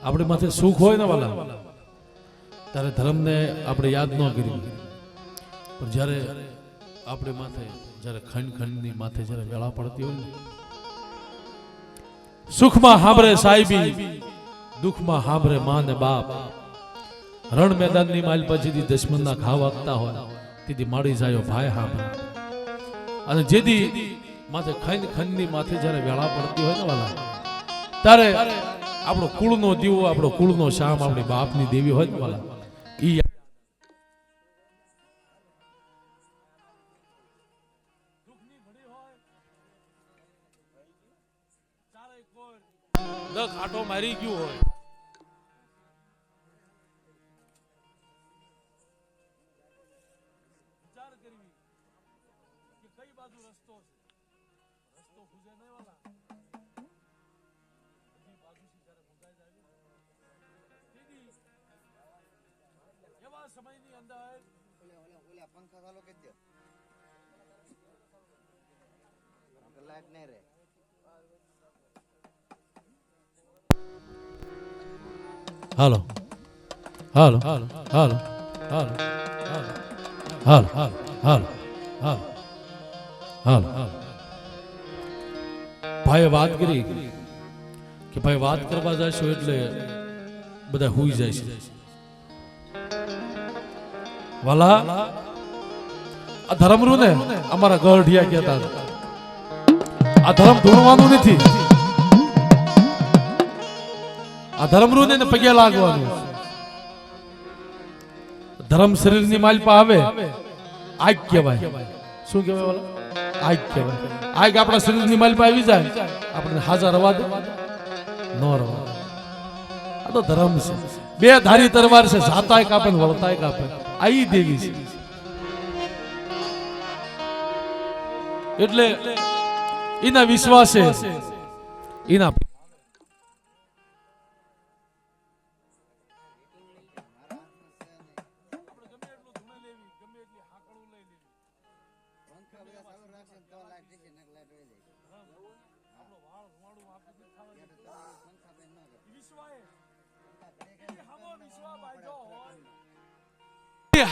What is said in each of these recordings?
આપણી માથે સુખ હોય ને વાલા ત્યારે ધર્મને આપણે યાદ ન કરી, પણ જ્યારે આપણે માથે જ્યારે ખંડની માથે જ્યારે વેળા પડતી હોય ને, સુખમાં હાંભરે સાહેબી, દુઃખમાં હાંભરે માં ને બાપ, રણ મેદાનની માલ પછીથી દુશ્મનના ઘા વાગતા હોય તેથી માડી જાય ભાઈ હાંભરે. અને જેથી માથે ખંડની માથે જ્યારે વેળા પડતી હોય ને વાલા ત્યારે આપણો કુળનો દીવો, આપણો કુળનો શામ, આપણી બાપની દેવી હોય ને વાલા ઈ દખ આટો મારી ગયું હોય, વિચાર કરવી કે કઈ બાજુ રસ્તો છે, રસ્તો ખુજે નહીં વાલા, બધી બાજુથી જ્યારે ભૂગાઈ જાય તેથી એવા સમયની અંદર ઓલા પંખા ચાલુ કરી દો, લાઈટ નહીં રહે. હાલો હાલો હાલો હાલો હાલો હાલો હાલો હાલો હાલો. ભાઈએ વાત કરી કે ભાઈ વાત કરવા જશો એટલે બધા હુઈ જાય છે. વાલા આ ધર્મરૂ ને અમારા ગઢિયા કહેતા આ ધર્મ ધૂણવાનું નથી, આ ધર્મરૂ ને પગે લાગવાનું. ધર્મ શરીરની માલપા આવે આગ કહેવાય. શું કહેવાય વાલા? આગ કહેવાય. આગ આપણા શરીરની માલપા આવી જાય આપણે હાજર રવા દે ન રવા. આ તો ધર્મ છે. બે ધારી તરવાર છે, જાતાય કાપે ને વળતાય કાપે. આ ઈ દેવી છે. એટલે એના વિશ્વાસે એના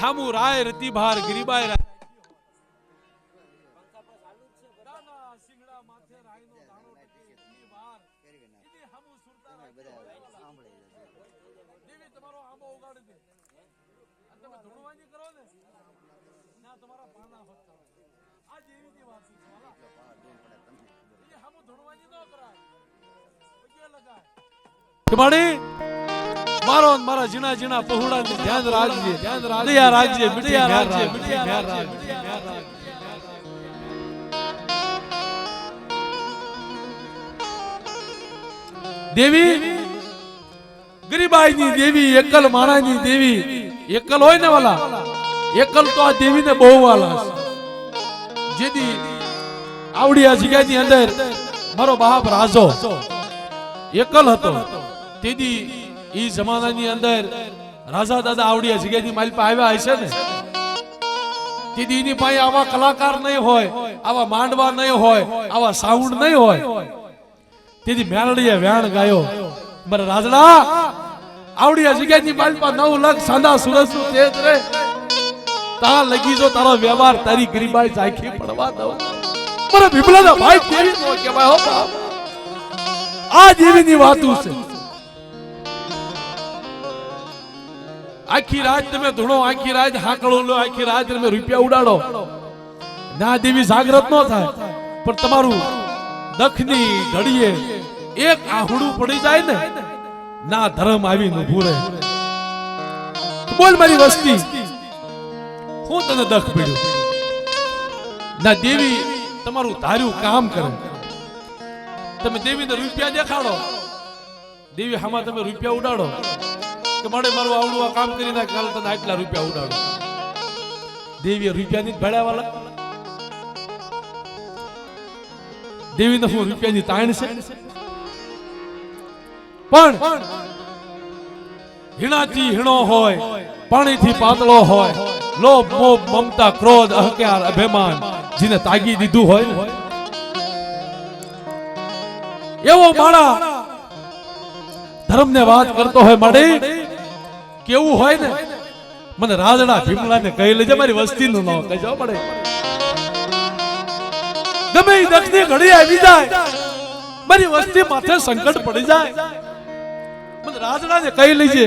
હામુ રાય રતી ભાર ગરીબાય રાય દાના સિંગડા માથે રાયનો દાણો ટકે એટલી વાર ઈની હામુ સુરતા રાય સાંભળે દેવી તમારો આંબો ઉગાડી દે અને તમે ધૂણવાની કરો ને ના તમારા પાના હોતા આ જેવીની વાત છે વાલા. ઈ હામુ ધૂણવાની ન કરાય, પગે લગાય કે માડી મારો મારા જીણા જીણા પહોળા ને ધ્યાન રાખજે, ધ્યાન રાખજે, મીઠિયા રાખજે, મીઠિયા રાખજે. દેવી ગરીબાઈની દેવી, એકલ માણાની દેવી, એકલ હોય ને વાલા, એકલ તો આ દેવીને બહુ વાલા છે. જેથી આવડી આ જગ્યાની અંદર મારો બાપ રાજો એકલ હતો, તેથી ઈ જમાનાની અંદર રાજા દાદા આવડિયા જગ્યાની માલપા આવ્યા હશે ને, તેથી એની પાસે આવા કલાકાર નહીં હોય, આવા માંડવા નહીં હોય, આવા સાઉન્ડ નહીં હોય, તેથી મેલડીએ વેણ ગાયો મારા રાજડા આવડિયા જગ્યાની માલપા 9 લાખ સાંધા સુરજ નું તેજ રે તા લગી જો તારો વ્યવહાર તારી ગરીબાઈ ઝાંખી પડવા દઉં. મારા ભીમલાના ભાઈ કેવી નો કહેવાય હો બાપ, આ જેવીની વાતું છે. આખી રાત તમે ધૂણો, આખી રાત હાકળો લો, આખી રાત તમે રૂપિયા ઉડાડો, ના દેવી જાગૃત ન થાય, પણ તમારું દખની ઘડીએ એક આહુડું પડી જાય ને ના ધર્મ આવીને ઊભું રહે. બોલ મારી વસ્તી હું તને દખ પડ્યું ના દેવી તમારું ધાર્યું કામ કરે. તમે દેવીને રૂપિયા દેખાડો, દેવી હામાં તમે રૂપિયા ઉડાડો કે મળે મારું આવડું આ કામ કરી નાખ, કાલે તને આટલા રૂપિયા ઉડાડો. દેવી રૂપિયા ની ભેળા વાળા, દેવી ને હું રૂપિયાની તાણ છે. પણ હીણાથી હીણો હોય, પાણીથી પાતળો હોય, લોભ મોહ મમતા ક્રોધ અહંકાર અભિમાન જેને તાગી દીધું હોય એવો માણા ધર્મને વાત કરતો હોય માડી કેવું હોય ને મને રાજડા ભીમલાને કહી લેજે મારી વસ્તીનું નામ કહેજો પડે ગમે ઈ દક્ષની ઘડી આવી જાય મારી વસ્તી માથે સંકટ પડી જાય મને રાજડાને કહી લેજે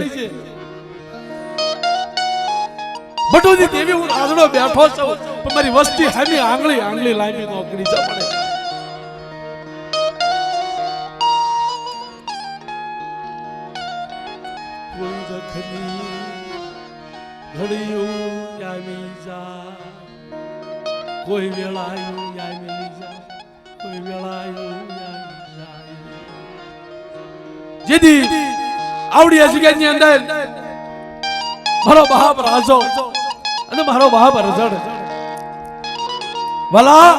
બટુજી દેવી હું રાજડો બેઠો છું પણ મારી વસ્તી હામી આંગળી લાંબી નોકરી જ પડે કોઈ દખની ઘડિયું આવી જા કોઈ વેળાયું આવી જા કોઈ વેળાયું આવી જાય જેદી આવડી જગ્યાની અંદર મારો બાપ રાજો અને મારો બાપ રજડ વાલા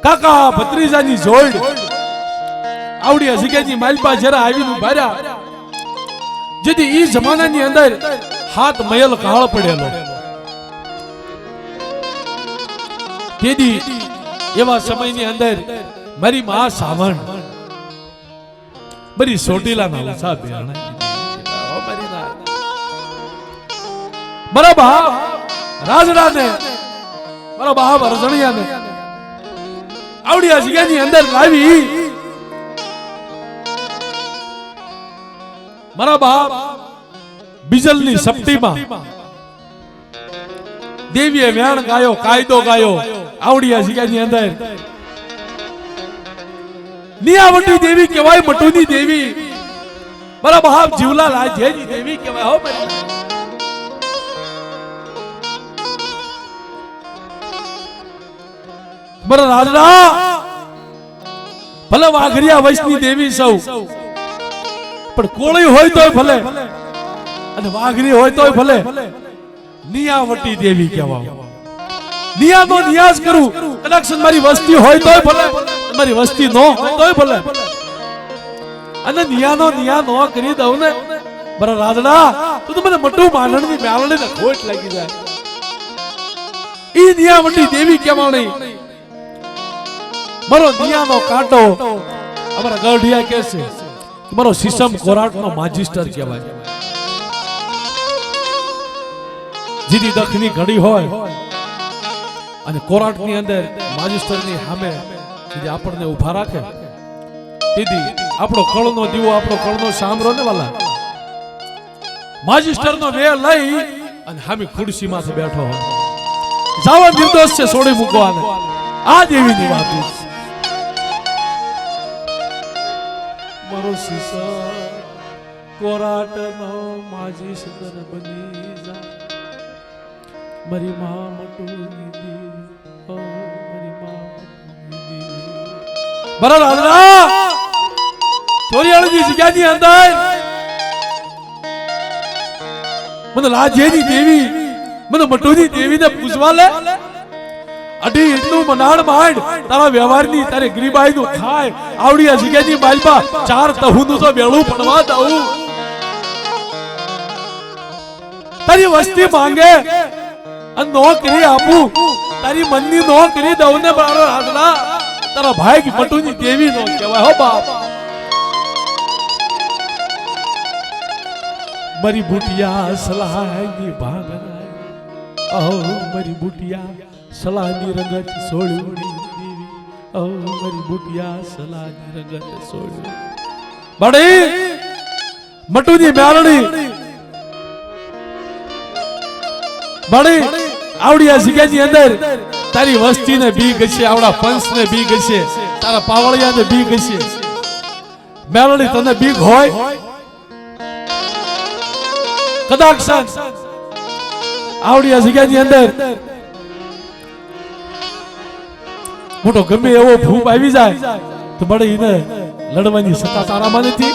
કાકા ભત્રીજાની જોડ આવડી જગ્યાની માલપા જરા આવીને ભાર્યા જેથી ઈ જમાનાની અંદર હાથ મયલ કાળ પડેલો તેથી એવા સમયની અંદર મારી માં સાવણ બરી સોટીલાના ઉસા બેરણા મારા બાપ રાજડાને મારા બાપ રજણિયાને આવડી જગ્યાની અંદર લાવી મારા બાપ બીજલની સપટીમાં દેવીએ વ્યાણ ગાયો કાયદો ગાયો આવડી જગ્યાની અંદર નિયાવટી દેવી કહેવાય મટુની દેવી મારા બાપ જીવલાલ આજેની દેવી કહેવાય હો મારા રાજડા ભલે વાઘરિયા વંશની દેવી સૌ પણ કોળી હોય તોય ભલે અને વાઘરી હોય તોય ભલે નિયાવટી દેવી કહેવાય નિયાનો નિયાઝ કરું કદાચ મારી વસ્તી હોય તોય ભલે મારી વસ્તી નો હોય તોય ભલે અને નિયાનો નિયા નો કરી દઉં ને મારા રાજડા તો મને મટુ માનણની મેલડીને ખોટ લાગી જાય ઈ નિયાવટી દેવી કહેવાણી મારો નિયાનો કાંટો અમારા ગઢિયા કહે છે મારો સિસમ કોરાટનો માજિસ્ટર કહેવાય જીદી દખની ઘડી હોય અને કોરાટની અંદર માજિસ્ટરની સામે જે આપણને ઊભા રાખે દીદી આપણો કળનો દીવો આપણો કળનો સામરો ને વાલા માજિસ્ટરનો વે લઈ અને હામી ખુરશીમાંથી બેઠો હોય જાવા નિર્દોષ છે છોડી મૂકવાને આ દેવીની વાત છે મારો સિસર કોરાટનો માજીસ્ટર બની જા મારી માં મટુની દેવી ઓ મારી માં મટુની દેવી બરા રાજડા ચોરિયાળની જગ્યાની અંદર મને લાજેની દેવી મને મટુની દેવીને પૂછવા લે અઢી એટલું મનાડ માંડ તારા વ્યવહારની તારે ગરીબાઈ નું ખાય આવડી આ જગ્યાની માલપા ચાર તહુનું તો બેળું પડવા દઉં તારી વસ્તી માંગે અને નોકરી આપું તારી મનની નોકરી દઉં ને બાળો રાજડા તારા ભાઈ મટુની દેવી નો કહેવાય હો બાપ મારી બુટિયા સલાહની ભાગના ઓ મારી બુટિયા સલાહની રંગત સોળુણી દેવી ઓ મારી બુટિયા સલાહની રંગત સોળુણી બડી મટુની મેરણી બડી આવડી આ જગ્યાની અંદર તારી વસ્તીને બીક હશે આવડા પંચને બીક હશે તારા પાવળિયાને બીક હશે મેરણી તને બીક હોય કદાચ આવડી આ જગ્યાની અંદર મોટો ગમે એવો ભૂપ આવી જાય તો બડે એને લડવાની સત્તા તારામાં નથી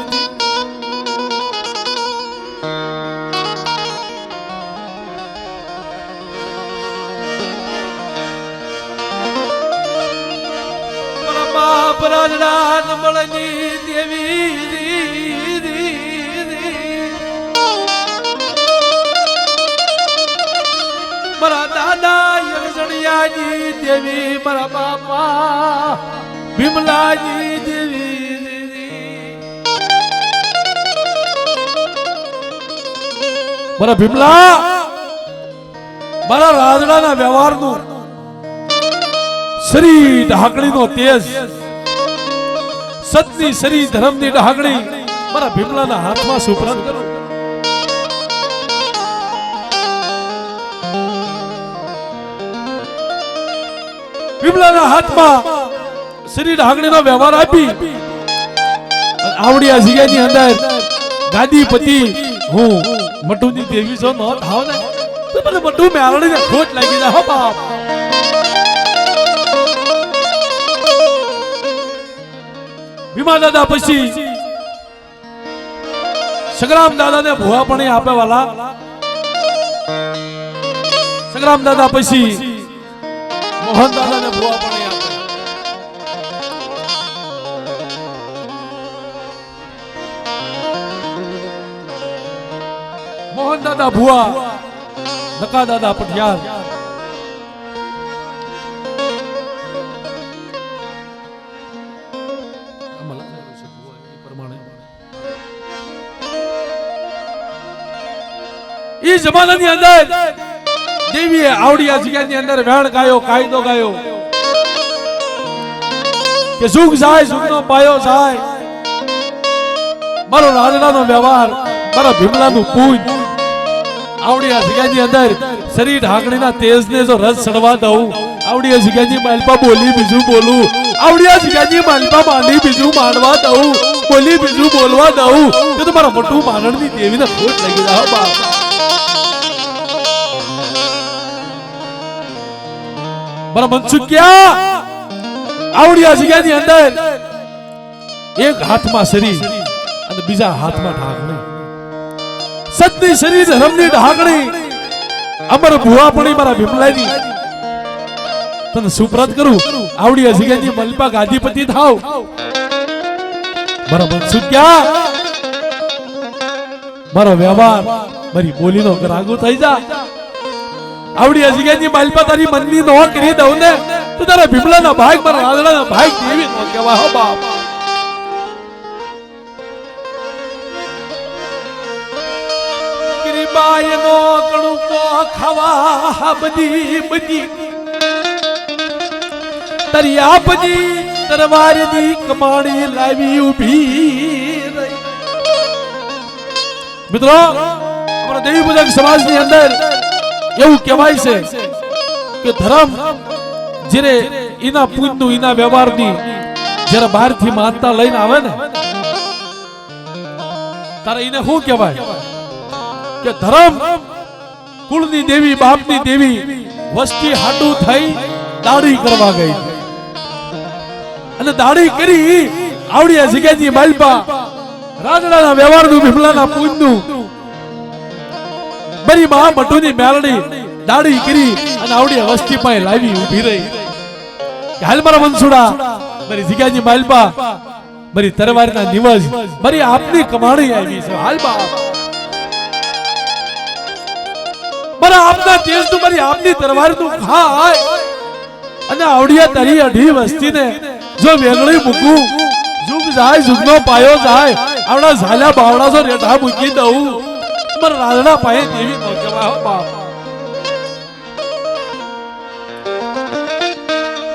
બાપ રાજડા નમળની દેવી મારા દાદા યજણિયાની દેવી મારા બાપા ભીમલાની દેવી મારા ભીમલા મારા રાજડાના વ્યવહારનું શરીર ઢાકણીનો તેજ સતની શરીર ધર્મની ઢાકણી મારા ભીમલાના હાથમાં સુપ્રત કરો. ભીમલાના હાથમાં શરીર ઢાકણીનો વ્યવહાર આપી આવડી આ જગ્યાની અંદર ગાદીપતિ હું મટુની દેવી જો ન થાવ ને તો મને મટુ મેળણીને ખોટ લાગી જાય હો બાપ. ભીમા દાદા પછી સંગ્રામ દાદાને ભુવા પણ આપે વાલા. સંગ્રામ દાદા પછી મોહન દાદાને ભુવા પણ આપે. મોહન દાદા ભુવા, નકા દાદા પટિયાર. એ જમાનાની અંદર દેવીએ આવડી આ જગ્યાની અંદર વેણ ગાયો, કાયદો ગાયો કે સુખ જાય સુખનો પાયો જાય. મારો રાજડાનો વ્યવહાર, મારા ભીમલાનું પૂજ આવડી આ જગ્યાની અંદર શરીર ઢાંકણીના તેજને જો રસ ચડવા દઉં, આવડી આ જગ્યાની માલપા બોલી બીજું બોલું, આવડી આ જગ્યાની માલપા માંડી બીજું માંડવા દઉં, બોલી બીજું બોલવા દઉં તો મારા મોટું મારણની દેવીને ખોટ લાગી જાય બાપ. મારા મનસુખ્યા આવડી આ જગ્યાની અંદર એક હાથમાં શરીર અને બીજા હાથમાં ઢાંકણી, સતની શરીર ધર્મની ઢાંકણી અમર ભુવાપણી મારા ભીમલાની તને સુપ્રત કરું. આવડી આ જગ્યાની મલપા ગાદીપતિ થાવ. મારા મનસુખ્યા મારો વ્યવહાર મારી બોલીનો ગ્રાગુ થઈ જા. આવડી આ જગ્યાની માલપા તારી મનની નો કરી દઉં ને તો તારા ભીમલાના ભાગ મારા રાજડાના ભાગ દેવી નો કહેવા હો બાપ. બાયનો કણુકો ખાવા બધી બધી તારી આપજી તરવારની કમાણી લાવી ઊભી રહી. મિત્રો અમારા દેવી પૂજક સમાજની અંદર એવું કહેવાય છે કે ધર્મ જ્યારે એના પૂજનું એના વ્યવહારની જ્યારે બહારથી માનતા લઈને આવે ને તારે એને શું કહેવાય કે ધર્મ કુળની દેવી, બાપની દેવી વસ્તી હાડું થઈ દાડી કરવા ગઈ અને દાડી કરી આવડી આ જગ્યાની માલપા રાજડાના વ્યવહારનું, ભીમલાના પૂજનું બરી મહા મટુની મેલડી દાડી કરી અને આવડી વસ્તી પાસે લાવી ઊભી રહી. હાલ મારા મનસુડા મારી જગ્યાની માલપા મારી તરવારના નિવજ મારી આપની કમાણી આવી છે. હાલ બાપ મારા આપના તેજનું મારી આપની તરવારનું ખાય અને આવડિયા તારી અઢી વસ્તીને જો વેગળી મૂકું, જુગ જાય જુગનો પાયો જાય, આવડા ઝાલા બાવડા જો રેઠા મૂકી દઉં મારા રાજડા પાયે દેવી નો કહેવાય બાપ.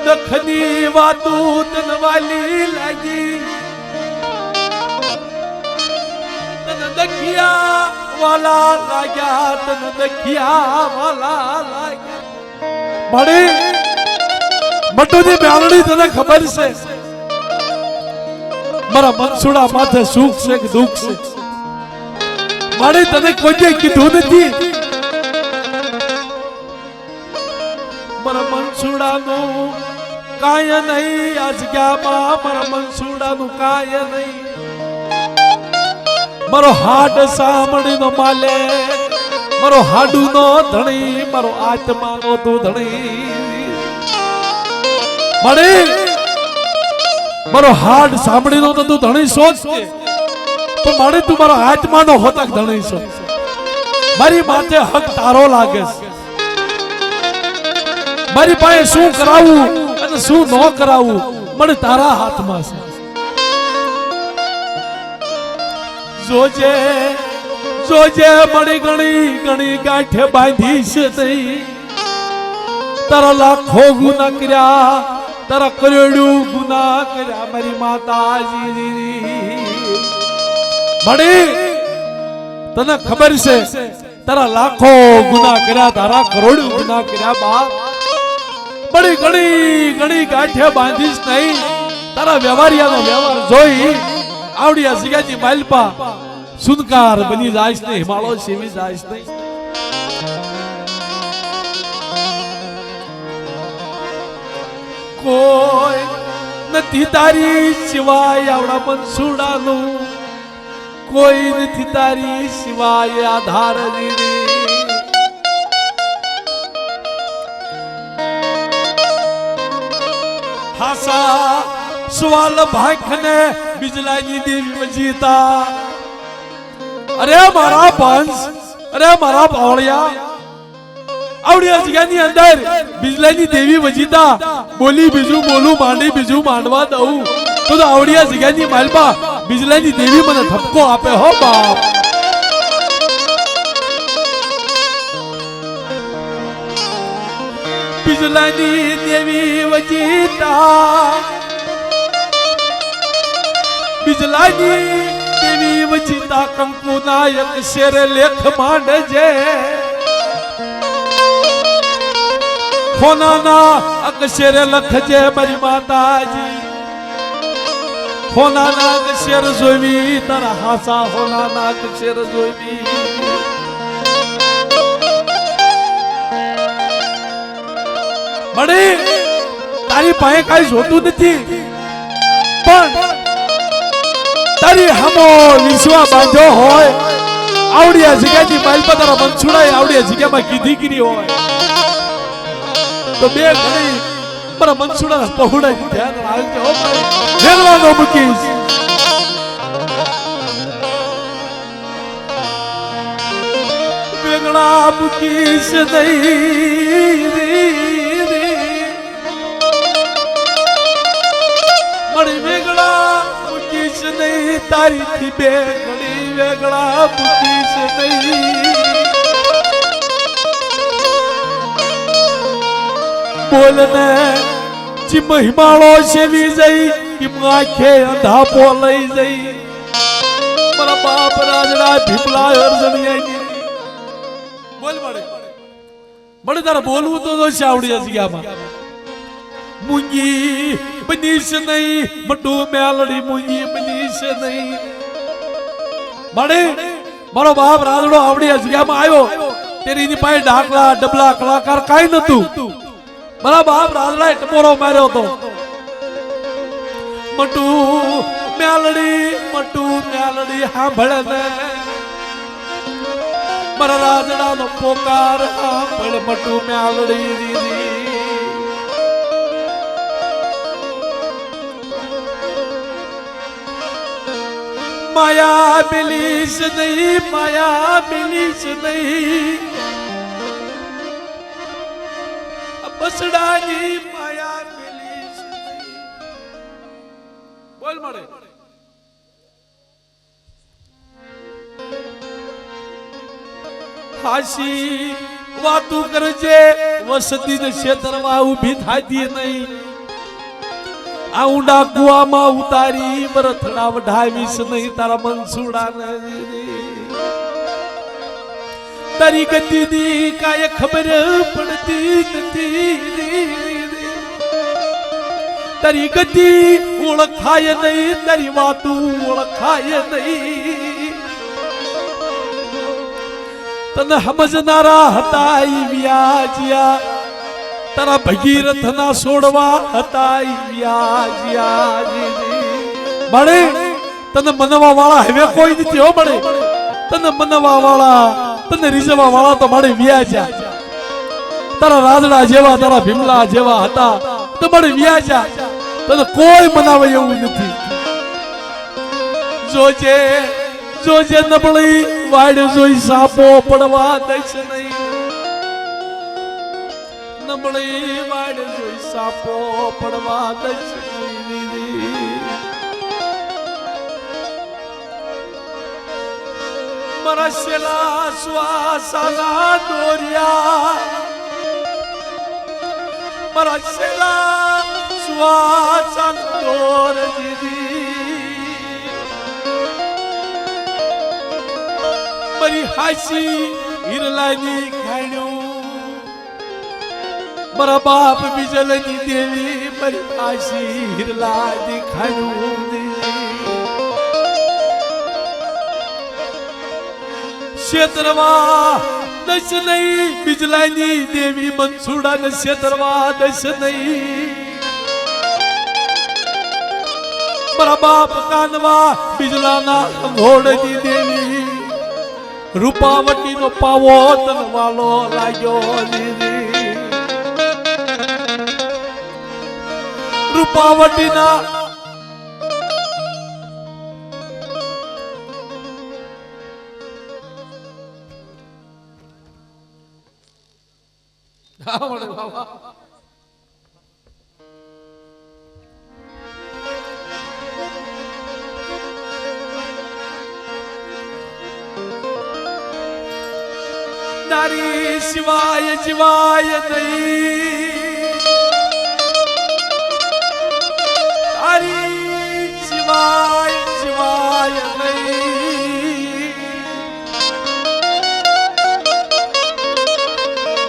દખની વાતું તનવાલી લાગી તન દખિયા વાલા લાગ્યા, તન દખિયા વાલા લાગ્યા. મળી મટુની મેળણી તને ખબર છે મારા મનસુડા માથે સુખ છે કે દુઃખ છે. મારે તને કોઈ કીધું નથી મારા મનસુડાનું કાય નહીં આજ ગયા મારા મનસુડાનું કાય નહીં. મારો હાડ સાંભળીનો માલે, મારો હાડુનો ધણી, મારો આત્માનો તું ધણી. મારે મારો હાડ સાંભળીનો તો તું ધણી સોચ તો મારે તું મારો આત્માનો હોતક ધણી છો. મારી માથે હક તારો લાગે છે. મારી પાસે શું કરાવું અને શું ન કરાવું મને તારા હાથમાં છે. જોજે જોજે મળી ઘણી ઘણી ગાંઠે બાંધીશ નહીં તારા લાખો ગુના કર્યા તારા કરોડું ગુના કર્યા મારી માતાજી મળી તને ખબર છે તારા લાખો ગુના કર્યા તારા કરોડું ગુના કર્યા બાપ બડી ઘણી ઘણી ગાંઠે બાંધીશ નહીં તારા વ્યવહારિયાનો વ્યવહાર જોઈ આવડિયા સિગાજી માલપા સુનકાર બની જાય ને હિમાલય સેવી જાય નહીં કોઈ નથી તારી સિવાય આવડા મનસુડાનું કોઈ નથી તારી સિવાય આધાર હાસા સવાલ ભાખને બિજલાની દેવી વજીતા અરે મારા પંચ અરે મારા પાવળિયા આવડિયા જગ્યાની અંદર બિજલાની દેવી વજીતા બોલી બીજું બોલું માંડી બીજું માંડવા દઉં તો આવડિયા જગ્યાની માલપા બિજલાની દેવી મને ઠપકો આપે હો બાપ બિજલાની દેવી વજીતા બિજલાની દેવી વજીતા કંકુ નાયક શેર લેખ માંડજે હોનાના અક્ષરે લખજે મારી માતાજી હોનાના અક્ષર જોવી તારા હાસા હોનાના અક્ષર જોવી મળી તારી પાસે કઈ જોતું નથી પણ તારી હમો વિશ્વા બાંધો હોય આવડિયા જગ્યાની માલપા તારા મનસુડાએ આવડિયા જગ્યામાં કીધી કીધી હોય તો બે ઘણી મારા મનસુડાના પહોળાઈ ધ્યાન રાખજો હો ભાઈ વેગળાનો મૂકીશ વેગળા મૂકીશ નહીં મળી વેગળા મૂકીશ નહીં તારીથી બે ઘણી વેગળા મૂકીશ નહીં બોલને ચીમ હિમાળો સેવી જઈ કે આંખે અંધાપો લઈ જઈ મારા બાપ રાજડા ભીપલા અર્જણિયા બોલ મળે તારે બોલવું તો આવડિયા જગ્યામાં મુંગી બનીશ નહીં મટું મેલડી મુંગી બનીશ નહીં મળે મારો બાપ રાજડો આવડિયા જગ્યામાં આવ્યો તેની પાસે ડાકલા ડબલા કલાકાર કાઈ નતું મારા બાપ રાજડા ટપોરો માર્યો હતો મટુ મેલડી સાંભળે ને મારા રાજડા નો પોકાર સાંભળ મટુ મેલડી માયા મિલીશ નહીં બસડાની માયા મિલીશ બોલ મળે હાસી વાતું કરજે વસતી ને ક્ષેત્રમાં ઊભી થાતી નહીં આ ઊંડા કુવામાં ઉતારી બરથડા વઢાવીશ નહીં તારા મનસુડાને તારી ગતિની કાય ખબર પડતી નથી તારી ગતિ ઓળખાય નહીં તારી વાતું ઓળખાય નહીં તને સમજનારા હતા વ્યાજ્યા તારા ભગીરથ ના છોડવા હતા વ્યાજ્યા મળે તને મનવા વાળા હવે કોઈ નથી હો મળે તને મનવા વાળા તને રીઝવા વાળા તો મળે વ્યાજ્યા તારા રાજડા જેવા તારા ભીમલા જેવા હતા તો મળે વ્યાજ્યા તને કોઈ મનાવે એવું નથી જોજે જોજે નબળી વાડ જોઈ સાપો પડવા દઈશ નહીં નબળી વાડ જોઈ સાપો પડવા દઈશ નહીં મારા શેલા શ્વાસના દોરિયા મારા શેલા શ્વાસના દોર દીદી મારી હાસી હિરલાની ખાણ્યું મારા બાપ બીજલની દેવી મારી હાસી હિરલાની ખાણ્યું ક્ષેત્રવા દશ નહીં બિજલાની દેવી મનસુડા ને ક્ષેત્રવા દશ નહીં મારા બાપ કાનવા બિજલાના ઘોડની દેવી રૂપાવટી નો પાવો તનવાલો લાગ્યો દીદી રૂપાવટી ના નારી શિવાય જીવાય નહીં નારી શિવાય જીવાય નહીં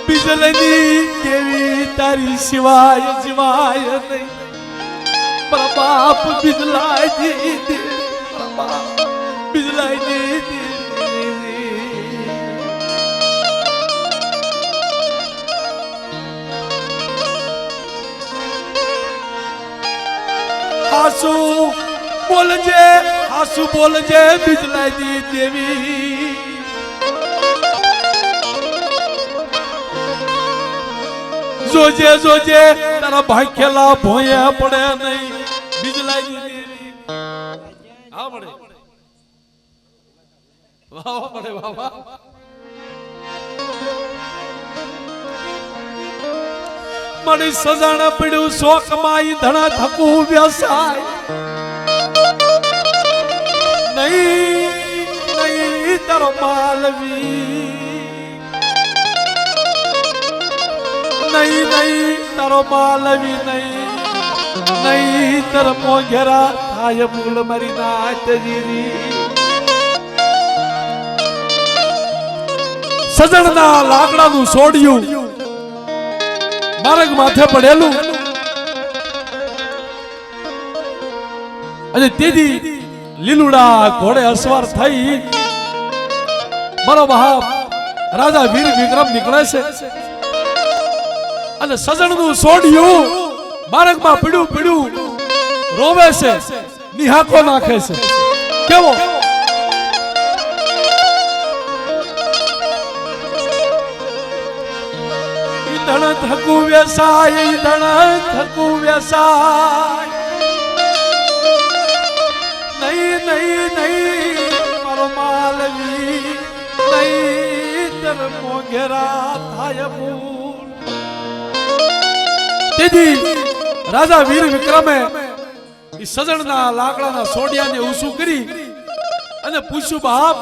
બિજલની દેવી તારી શિવાય જીવાય નહીં મારા બાપ બિજલાય દીદી મારા બાપ બિજલાય દીદી હાસુ બોલજે બિજલાની દેવી જોજે જોજે તારા ભાગ્યેલા ભોયા પડે નહીં બિજલાની દેવી હા પડે વાહ પડે વાહ મને સજાણ પડ્યું શોક માં ધણા થકું વ્યવસાય નહીં નહીં તારો માલવી નહીં નહીં તારો માલવી નહીં નહીં તારો મોઘેરા થાય મૂલ મારી નાત જીરી સજણના લાકડાનું છોડ્યું માર્ગ માથે પડેલું અને તેથી લીલુડા ઘોડે અસવાર થઈ મારો બાપ રાજા વીર વિક્રમ નીકળે છે અને સજણનું છોડ્યું માર્ગમાં પીડ્યું પીડ્યું રોવે છે નિહાકો નાખે છે કેવો ધણ થકું વ્યવસાય ધણ થકું વ્યવસાય નહીં નહીં નહીં મારો માલવી નહીં તર મોઘેરા થાય મૂળ તેથી રાજા વીર વિક્રમે એ સજણના લાકડાના સોડિયાને ઊંચું કરી અને પૂછ્યું બાપ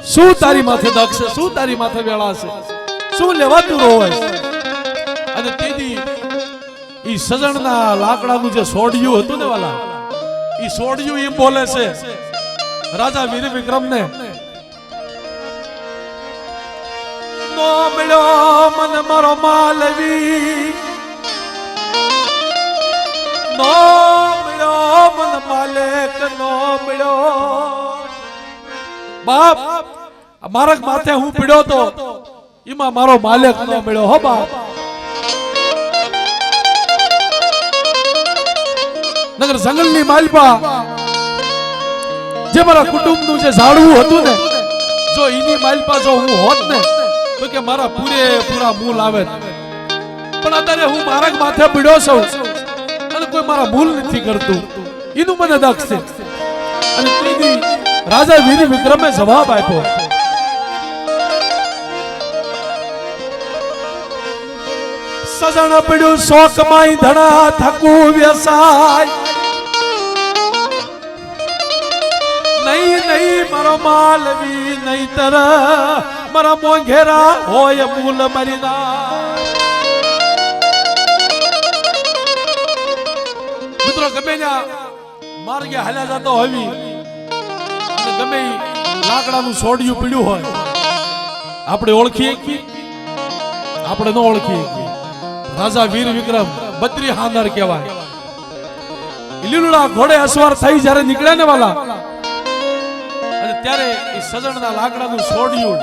શું તારી માથે દક્ષ છે શું તારી માથે વેળા છે શું લેવાતું હોય અને તેથી ઈ સજણના લાકડાનું જે સોડિયું હતું ને વાલા ઈ સોડિયું એમ બોલે છે રાજા વીર વિક્રમને નો મળ્યો મન મારો માલવી નો મળ્યો મન માલિક નો મળ્યો બાપ માર્ગ માથે હું પીડ્યો તો એમાં મારો માલિક ન મળ્યો હો બાપ નગર જંગલની માલપા જે મારા કુટુંબનું જે ઝાડવું હતું ને જો એની માલપા જો હું હોત ને તો કે મારા પૂરેપૂરા મૂલ આવે પણ અત્યારે હું માર્ગ માથે પીડ્યો છું અને કોઈ મારા મૂલ નથી કરતું એનું મને દક્ષ છે અને તેથી રાજા વીર વિક્રમે જવાબ આપ્યો સજણ પડ્યું શોક માં ધણા થકું વ્યવસાય નહીં નહીં મારો માલવી નહીતર મારા મોંઘેરા હોય મૂલ મરીના. મિત્રો ગમે ત્યાં માર્ગે હાલ્યા જતો હોવી અને ગમે લાકડાનું સોડિયું પીડ્યું હોય આપણે ઓળખીએ કે આપણે ન ઓળખીએ કે રાજા વીર વિક્રમ 32 હાંદર કહેવાય. લીલુડા ઘોડે અસવાર થઈ જ્યારે નીકળ્યા ને વાલા અને ત્યારે એ સજણના લાકડાનું સોડિયું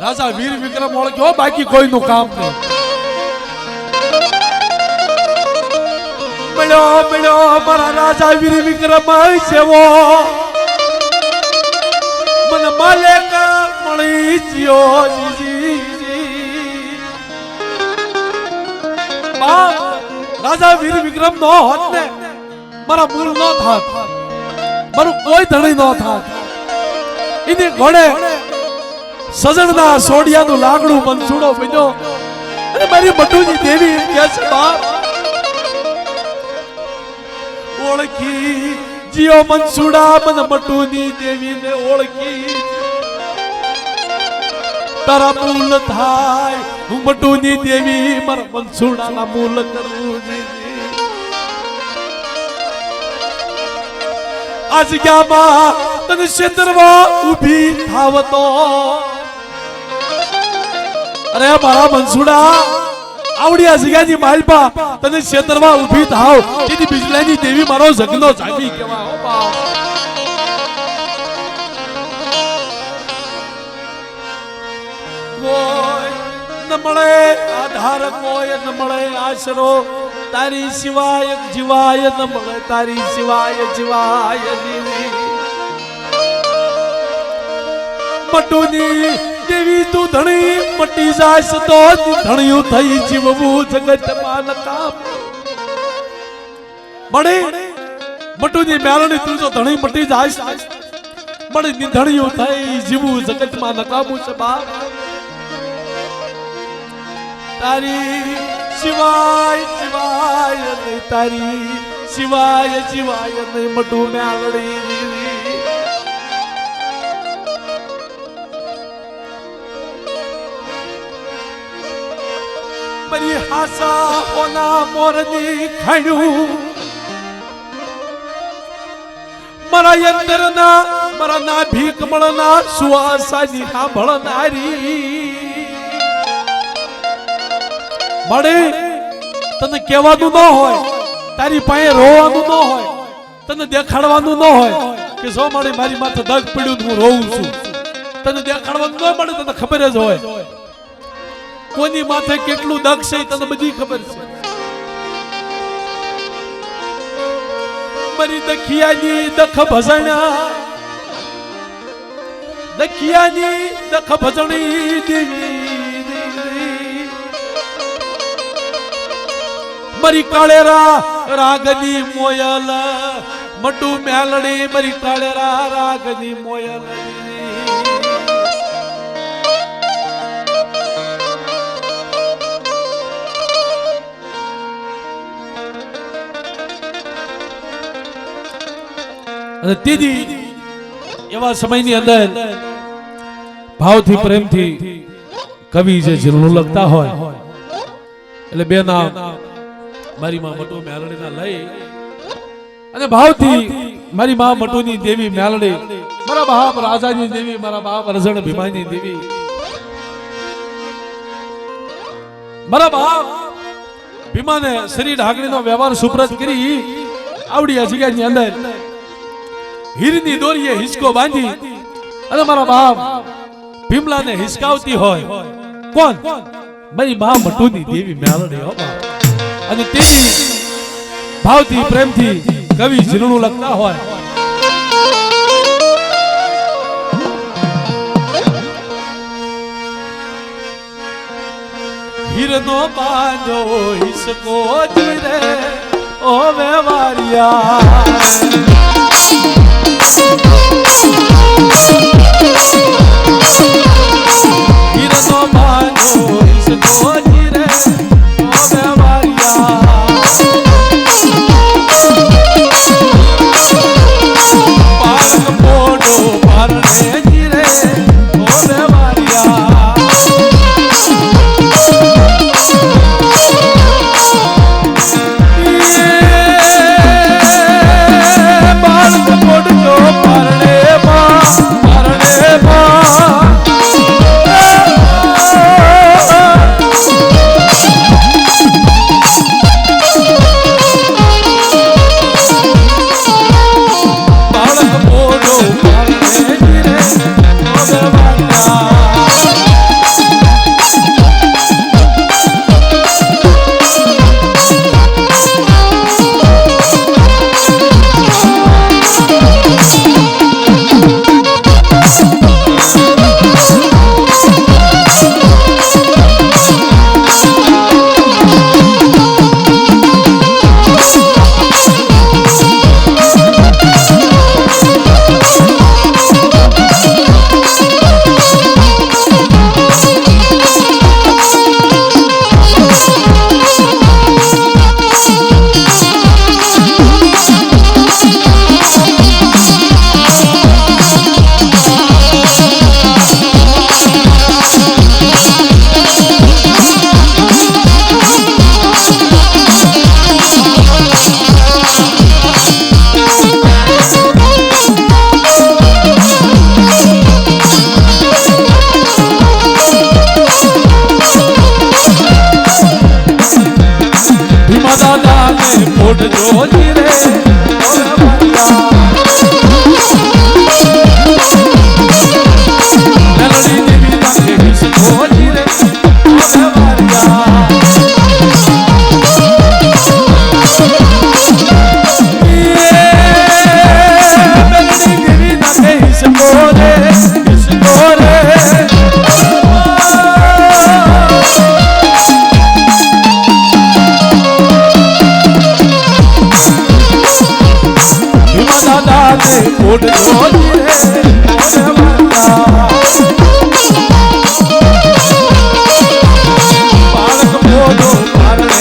રાજા વીર વિક્રમ ઓળખ્યો, બાકી કોઈનું કામ નહીં. મળ્યો મળ્યો મારા રાજા વીર વિક્રમ સેવો મને માલિક મળી જ્યો રાજા વીર વિક્રમ નો હોત ને મારા મૂળ નો થાત, મારું કોઈ ધણી નો થાત. એની ઘોડે સજણના સોડિયાનું લાકડું મનસુડો બન્યો અને મારી બટુની દેવી કહે છે બાપ ઓળખી જીઓ મનસુડા મને બટુની દેવીને ઓળખી તારા મૂલ થાય હું બટુની દેવી મારા મનસુડાના મૂલ કરું જી. આ જગ્યામાં તને ક્ષેત્રમાં ઊભી થાવતો અરે મારા મનસુડા આવડી આ જગ્યાની માલપા તને ક્ષેત્રમાં ઊભી થાવ તેથી બિજલાની દેવી મારો જગનો જામી કહેવાય. ઓ બાપ કોઈ ન મળે આધાર કોઈ ન મળે આશરો તારી સિવાય જીવાય ન મળે તારી સિવાય જીવાય બટુની દેવી તું ધણી મટી જાશ તો ધણિયું થઈ જીવવું જગતમાં નકામ. મળે બટુની મેલણી તું જો ધણી મટી જાશ મળે ધણિયું થઈ જીવવું જગતમાં નકામું છે બાપ. તારી સિવાય જીવાય નહીં તારી સિવાય જીવાય નહીં મટુ મેલડી. મારી હાસા ઓના મોરની ખાણ્યું મારા યંત્રના મારા નાભી કમળના સુવાસાની સાંભળનારી મળે તને કહેવાનું ન હોય તારી પાસે રોવાનું ન હોય તને દેખાડવાનું ન હોય કે જો મળે મારી માથે દગ પડ્યું હું રોઉં છું તને દેખાડવાનું ન મળે તને ખબર જ હોય કોની માથે કેટલું દગ છે તને બધી ખબર છે. મારી દખિયાની દખ ભજણા દખિયાની દખ ભજણી દેવી મારી કાળેરા રાગની મોયલ મટુ મેલડી મારી કાળેરા રાગની મોયલ. અને તેથી એવા સમયની અંદર ભાવથી પ્રેમથી કવિ જે જીલનું લખતા હોય એટલે બે નામ મારી માં મટુ મેલડીના લઈ અને ભાવથી મારી માં મટુની દેવી મેલડી મારા બાપ રાજાની દેવી મારા બાપ રજણ ભીમાની દેવી મારા બાપ ભીમાને શરીર ઢાંકણીનો વ્યવહાર સુપ્રત કરી આવડી આ જગ્યાની અંદર હીરની દોરીએ હિસકો બાંધી અને મારા બાપ ભીમલાને હિસકાવતી હોય કોણ મારી માં મટુની દેવી મેલડી હો બાપ. અને તેની ભાવથી પ્રેમથી કવિ જીરણું લખતા હોય હીરનો બાંધો હિસકો જીરે ઓ વેવારિયા હીરનો બાંધો હિસકો જીરે ઓ વેવારિયા પારક મોઢો પાર કોટ જોજી રે મેલડી દેવી નાખે જોજી રે કોટ જોજી રે બાળક મોઢો પારણે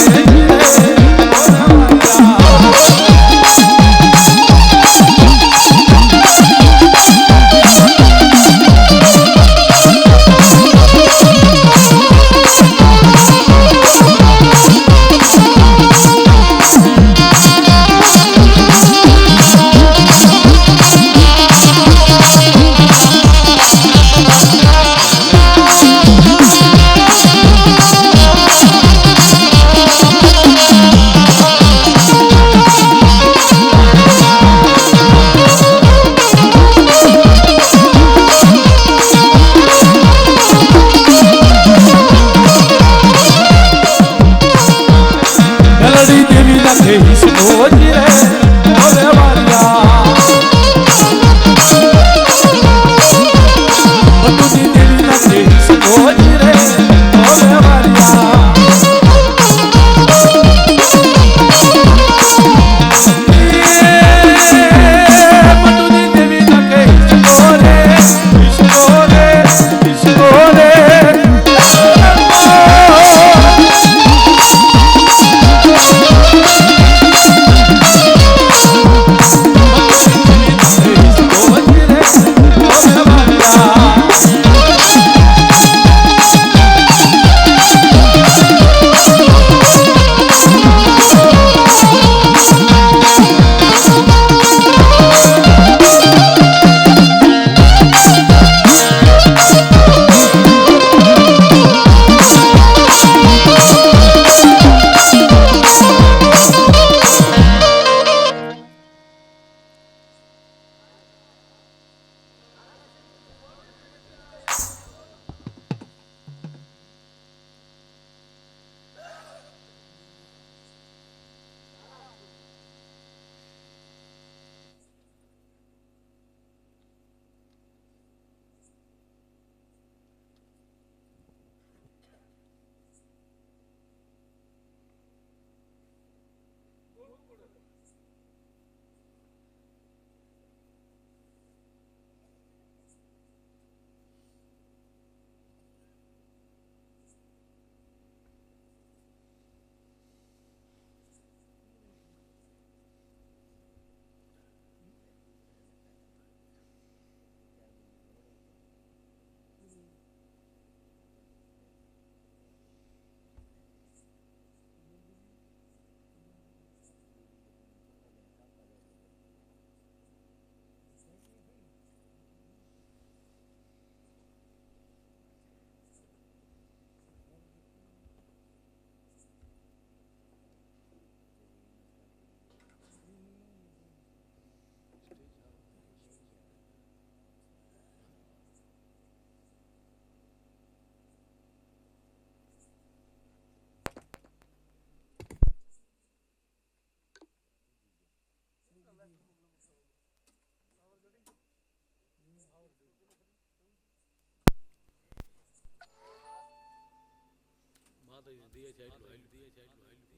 માં તો દિયે છે એટલું